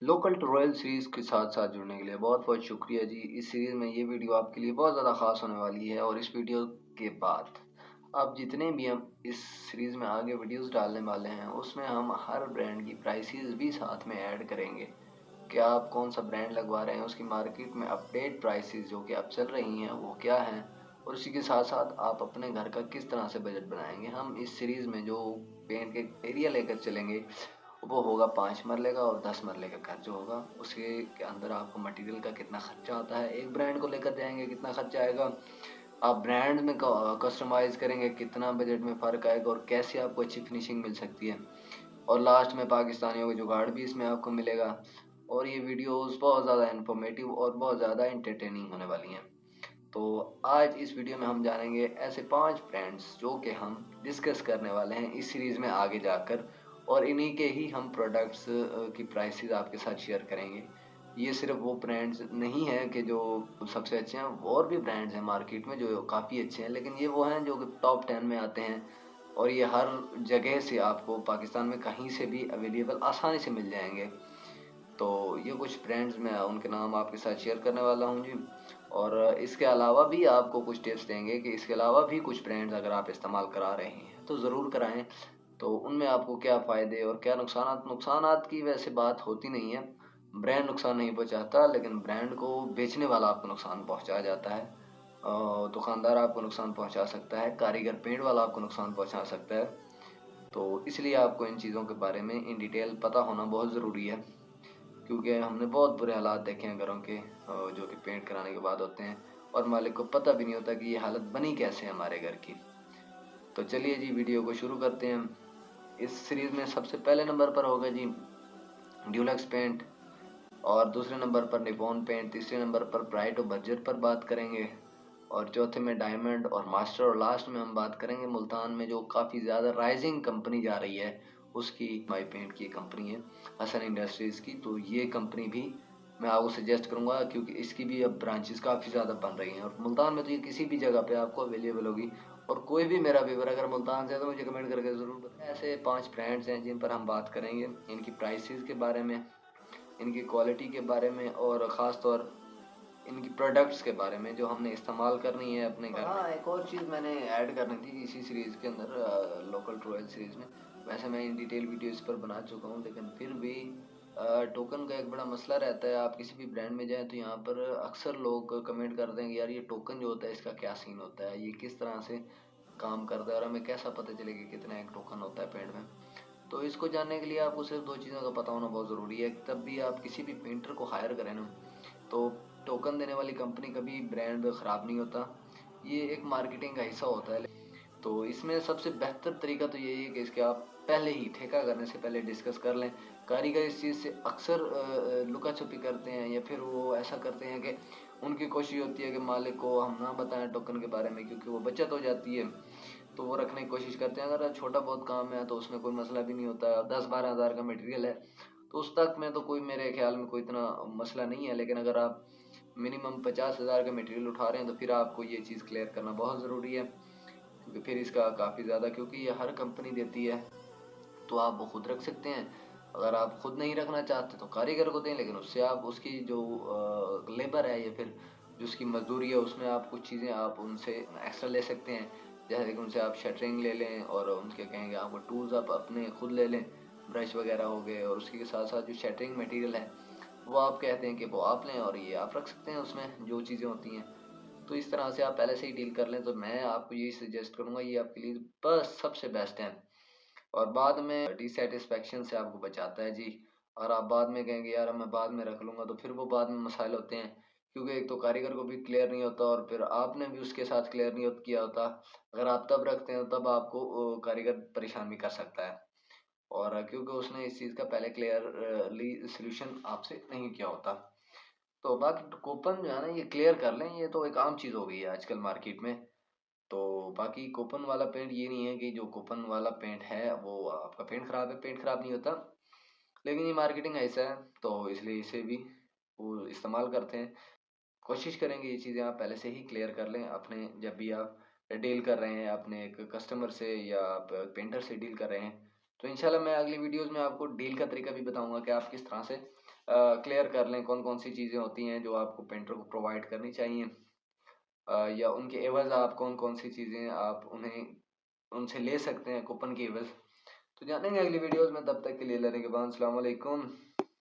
Local to royal series के साथ साथ जुड़ने के लिए बहुत बहुत शुक्रिया जी। इस सीरीज़ में ये वीडियो आपके लिए बहुत ज़्यादा ख़ास होने वाली है और इस वीडियो के बाद आप जितने भी हम इस सीरीज़ में आगे वीडियोस डालने वाले हैं उसमें हम हर ब्रांड की प्राइसेस भी साथ में ऐड करेंगे कि आप कौन सा ब्रांड लगवा रहे हैं, उसकी मार्केट में अपडेट प्राइसेस जो कि अब चल रही हैं वो क्या हैं, और उसी के साथ साथ आप अपने घर का किस तरह से बजट बनाएंगे। हम इस सीरीज़ में जो पेंट के एरिया लेकर चलेंगे वो होगा 5 मरले का, और 10 मरले का घर जो होगा उसके के अंदर आपको मटेरियल का कितना खर्चा आता है, एक ब्रांड को लेकर जाएंगे कितना खर्चा आएगा, आप ब्रांड में कस्टमाइज़ करेंगे कितना बजट में फ़र्क आएगा, और कैसे आपको अच्छी फिनिशिंग मिल सकती है, और लास्ट में पाकिस्तानियों का जुगाड़ भी इसमें आपको मिलेगा। और ये वीडियोस बहुत ज़्यादा इन्फॉर्मेटिव और बहुत ज़्यादा एंटरटेनिंग होने वाली हैं। तो आज इस वीडियो में हम जानेंगे ऐसे 5 ब्रांड्स जो कि हम डिस्कस करने वाले हैं इस सीरीज़ में आगे जाकर, और इन्हीं के ही हम प्रोडक्ट्स की प्राइसेस आपके साथ शेयर करेंगे। ये सिर्फ वो ब्रांड्स नहीं हैं कि जो सबसे अच्छे हैं, और भी ब्रांड्स हैं मार्केट में जो काफ़ी अच्छे हैं, लेकिन ये वो हैं जो कि टॉप 10 में आते हैं, और ये हर जगह से आपको पाकिस्तान में कहीं से भी अवेलेबल आसानी से मिल जाएंगे। तो ये कुछ ब्रांड्स मैं उनके नाम आपके साथ शेयर करने वाला हूँ जी। और इसके अलावा भी आपको कुछ टिप्स देंगे कि इसके अलावा भी कुछ ब्रांड्स अगर आप इस्तेमाल करा रहे हैं तो ज़रूर कराएं। तो उनमें आपको क्या फ़ायदे और क्या नुकसानात, नुकसानात की वैसे बात होती नहीं है। ब्रांड नुकसान नहीं पहुंचाता, लेकिन ब्रांड को बेचने वाला आपको नुकसान पहुंचा जाता है। दुकानदार आपको नुकसान पहुंचा सकता है, कारीगर पेंट वाला आपको नुकसान पहुंचा सकता है। तो इसलिए आपको इन चीज़ों के बारे में इन डिटेल पता होना बहुत ज़रूरी है, क्योंकि हमने बहुत बुरे हालात देखे हैं घरों के, जो कि पेंट कराने के बाद होते हैं और मालिक को पता भी नहीं होता कि ये हालत बनी कैसे है हमारे घर की। तो चलिए जी वीडियो को शुरू करते हैं। इस सीरीज़ में सबसे पहले नंबर पर होगा जी ड्यूलक्स पेंट, और दूसरे नंबर पर निपॉन पेंट, तीसरे नंबर पर ब्राइट और बर्जर पर बात करेंगे, और चौथे में डायमंड और मास्टर, और लास्ट में हम बात करेंगे मुल्तान में जो काफ़ी ज़्यादा राइजिंग कंपनी जा रही है उसकी, माई पेंट की कंपनी है हसन इंडस्ट्रीज़ की। तो ये कंपनी भी मैं आपको सजेस्ट करूंगा, क्योंकि इसकी भी अब ब्रांचेस काफ़ी ज़्यादा बन रही हैं, और मुल्तान में तो ये किसी भी जगह पे आपको अवेलेबल होगी। और कोई भी मेरा व्यूवर अगर मुल्तान से है तो मुझे कमेंट करके ज़रूर बताएं। ऐसे 5 ब्रांड्स हैं जिन पर हम बात करेंगे, इनकी प्राइसेस के बारे में, इनकी क्वालिटी के बारे में, और ख़ास तौर इनकी प्रोडक्ट्स के बारे में जो हमने इस्तेमाल करनी है अपने घर में। हाँ, एक और चीज़ मैंने ऐड करनी थी इसी सीरीज़ के अंदर, लोकल ट्रोयल सीरीज़ में। वैसे मैं इन डिटेल वीडियो इस पर बना चुका हूँ, लेकिन फिर भी टोकन का एक बड़ा मसला रहता है। आप किसी भी ब्रांड में जाएँ तो यहाँ पर अक्सर लोग कमेंट करते हैं कि यार ये टोकन जो होता है इसका क्या सीन होता है, ये किस तरह से काम करता है, और हमें कैसा पता चले कि कितना एक टोकन होता है पेंट में। तो इसको जानने के लिए आपको सिर्फ 2 चीज़ों का पता होना बहुत ज़रूरी है। तब भी आप किसी भी पेंटर को हायर करें ना, तो टोकन देने वाली कंपनी कभी ब्रांड ख़राब नहीं होता, ये एक मार्केटिंग का हिस्सा होता है। तो इसमें सबसे बेहतर तरीका तो यही है कि इसके आप पहले ही ठेका करने से पहले डिस्कस कर लें। कारीगर इस चीज़ से अक्सर लुका छुपी करते हैं, या फिर वो ऐसा करते हैं कि उनकी कोशिश होती है कि मालिक को हम ना बताएं टोकन के बारे में, क्योंकि वो बचत हो जाती है, तो वो रखने की कोशिश करते हैं। अगर छोटा बहुत काम है तो उसमें कोई मसला भी नहीं होता है, 10-12 हज़ार का मटेरियल है तो उस तक में तो कोई, मेरे ख्याल में कोई इतना मसला नहीं है। लेकिन अगर आप मिनिमम 50 हज़ार का मटेरियल उठा रहे हैं तो फिर आपको ये चीज़ क्लियर करना बहुत ज़रूरी है, क्योंकि फिर इसका काफ़ी ज़्यादा, क्योंकि ये हर कंपनी देती है तो आप वो खुद रख सकते हैं। अगर आप खुद नहीं रखना चाहते तो कारीगर को दें, लेकिन उससे आप उसकी जो लेबर है या फिर जो उसकी मजदूरी है उसमें आप कुछ चीज़ें आप उनसे एक्स्ट्रा ले सकते हैं। जैसे कि उनसे आप शटरिंग ले लें, और उनके कहेंगे आपको टूल्स आप अपने खुद ले लें, ब्रश वगैरह हो गए, और उसके साथ साथ जो शटरिंग मटेरियल है वो आप कहते हैं कि वो आप लें, और ये आप रख सकते हैं उसमें जो चीज़ें होती हैं। तो इस तरह से आप पहले से ही डील कर लें, तो मैं आपको यही सजेस्ट करूँगा, ये आपके लिए बस सबसे बेस्ट है। और बाद में डिसैटिस्फैक्शन से आपको बचाता है जी। और आप बाद में कहेंगे यार अब मैं बाद में रख लूँगा, तो फिर वो बाद में मसाइल होते हैं, क्योंकि एक तो कारीगर को भी क्लियर नहीं होता, और फिर आपने भी उसके साथ क्लियर नहीं किया होता। अगर आप तब रखते हैं तब आपको कारीगर परेशान भी कर सकता है, और क्योंकि उसने इस चीज़ का पहले क्लियरली सॉल्यूशन आपसे नहीं किया होता। तो बाकी कूपन जो है ना ये क्लियर कर लें, ये तो एक आम चीज़ हो गई है आजकल मार्केट में। तो बाकी कूपन वाला पेंट ये नहीं है कि जो कूपन वाला पेंट है वो आपका पेंट खराब है, पेंट खराब नहीं होता, लेकिन ये मार्केटिंग ऐसा है तो इसलिए इसे भी वो इस्तेमाल करते हैं। कोशिश करेंगे ये चीज़ें आप पहले से ही क्लियर कर लें अपने, जब भी आप डील कर रहे हैं अपने एक कस्टमर से या आप पेंटर से डील कर रहे हैं। तो इंशाल्लाह मैं अगली वीडियोस में आपको डील का तरीका भी बताऊंगा कि आप किस तरह से क्लियर कर लें कौन कौन सी चीज़ें होती हैं जो आपको पेंटर को प्रोवाइड करनी चाहिए, या उनके एवज़ आप कौन कौन सी चीज़ें आप उन्हें उनसे ले सकते हैं कूपन के एवज़। तो जानेंगे अगली वीडियोज़ में, तब तक के लिए लेने के बाद अस्सलाम वालेकुम।